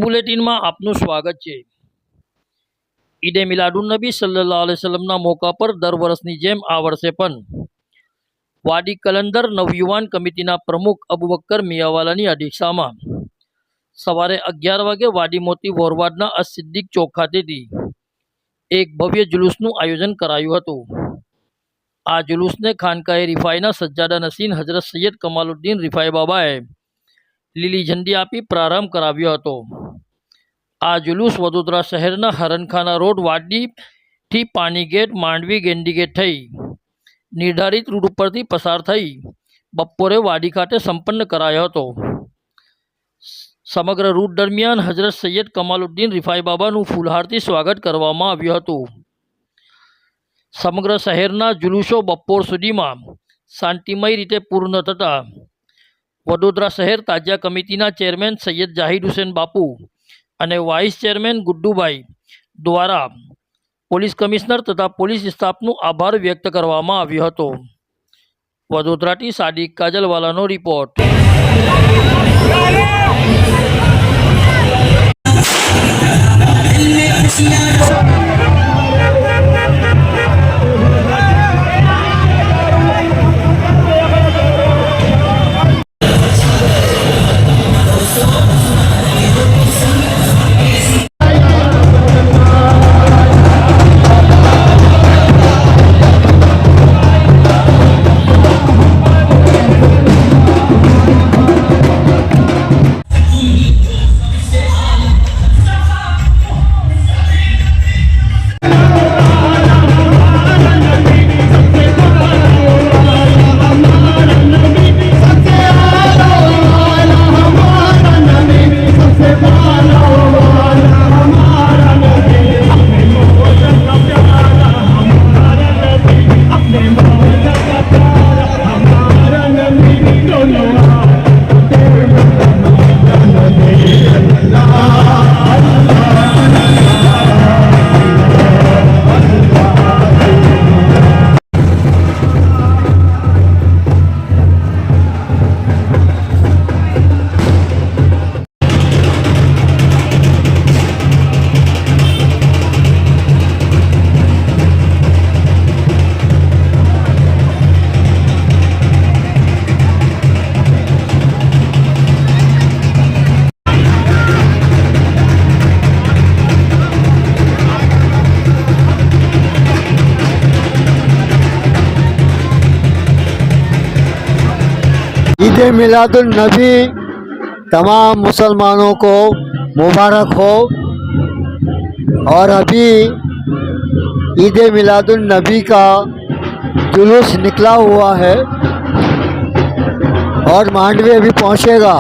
Bulletin में आपનું स्वागत है। ईदे मिलादुन्नबी सल्लल्लाहु अलैहि वसल्लमना मौका पर दर वर्षनी जेम आ वर्षे पण वाडी कलंदर नवयुवान कमिटीना प्रमुख अबुबकर मियावालानी अध्यक्षतामां सवारे 11 वागे वाडी मोती वोरवाडना असिद्दीक चौक खातेथी एक भव्य जुलूसનું आयोजन करायुं हतुं। आ जुलूसने खानकाए रिफाईना सज्जादा नसीन हजरत सैयद कमालुद्दीन रिफाई बाबाए લીલી ઝંડી આપી પ્રારંભ કરાવ્યો હતો। આ જુલુસ વડોદરા શહેરના હરણખાના રોડ વાડીથી પાણીગેટ માંડવી ગેંડીગેટ થઈ નિર્ધારિત રૂટ ઉપરથી પસાર થઈ બપોરે વાડી ખાતે સંપન્ન કરાયો હતો। સમગ્ર રૂટ દરમિયાન હજરત સૈયદ કમાલુદ્દીન રિફાઈ બાબાનું ફૂલહારથી સ્વાગત કરવામાં આવ્યું હતું। સમગ્ર શહેરના જુલુસો બપોર સુધીમાં શાંતિમય રીતે પૂર્ણ થતા वडोदरा शहर ताजिया कमिटीना चेरमेन सैयद जाहिद हुसैन बापू और वाइस चेरमेन गुड्डूभाई द्वारा पोलीस कमिश्नर तथा पोलीस स्टाफनु आभार व्यक्त करवामां आव्यो हतो। वडोदराथी सादिक काजलवालानो रिपोर्ट। ईद मिलादुल नबी तमाम मुसलमानों को मुबारक हो। और अभी ईद मिलादुल नबी का जुलूस निकला हुआ है और मांडवी अभी पहुंचेगा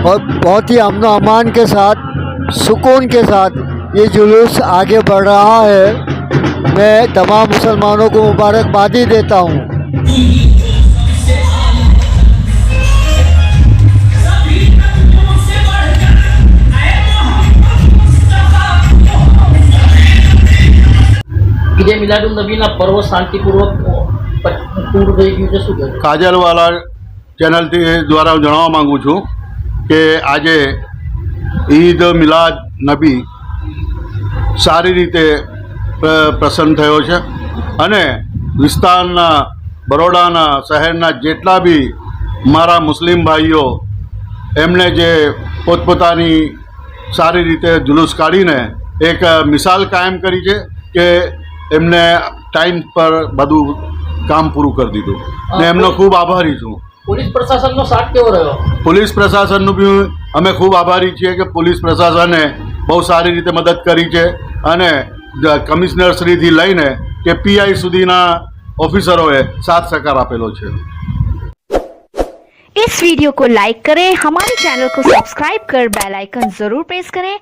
और बहुत ही अमन व अमान के साथ सुकून के साथ ये जुलूस आगे बढ़ रहा है। मैं तमाम मुसलमानों को मुबारकबादी देता हूँ। ईदे मिलादुन्नबीना पर्व शांतिपूर्वक पूर्ण થઈ ગયું છે। શું કહેશો? કાજલવાલા ચેનલથી દ્વારા હું જણાવવા માગું છું કે આજે ઈદ મિલાદ નબી સારી રીતે પ્રસન્ન થયો છે અને વિસ્તારના બરોડાના શહેરના જેટલા બી મારા મુસ્લિમ ભાઈઓ એમણે જે પોતપોતાની સારી રીતે જુલુસ કાઢીને એક મિસાલ કાયમ કરી છે કે એમને ટાઈમ પર બધું કામ પૂરું કરી દીધું ને એમનો ખૂબ આભારી છું। પોલીસ પ્રશાસનનો સાથ કેવો રહ્યો? પોલીસ પ્રશાસનનું બી અમે ખૂબ આભારી છીએ કે પોલીસ પ્રશાસને બહુ સારી રીતે મદદ કરી છે અને કમિશનર શ્રીથી લઈને કે પીઆઈ સુધીના ઓફિસરોએ સાથ સહકાર આપેલો છે। इस वीडियो को लाइक करें, हमारे चैनल को सब्सक्राइब कर बेल आइकन जरूर प्रेस करें।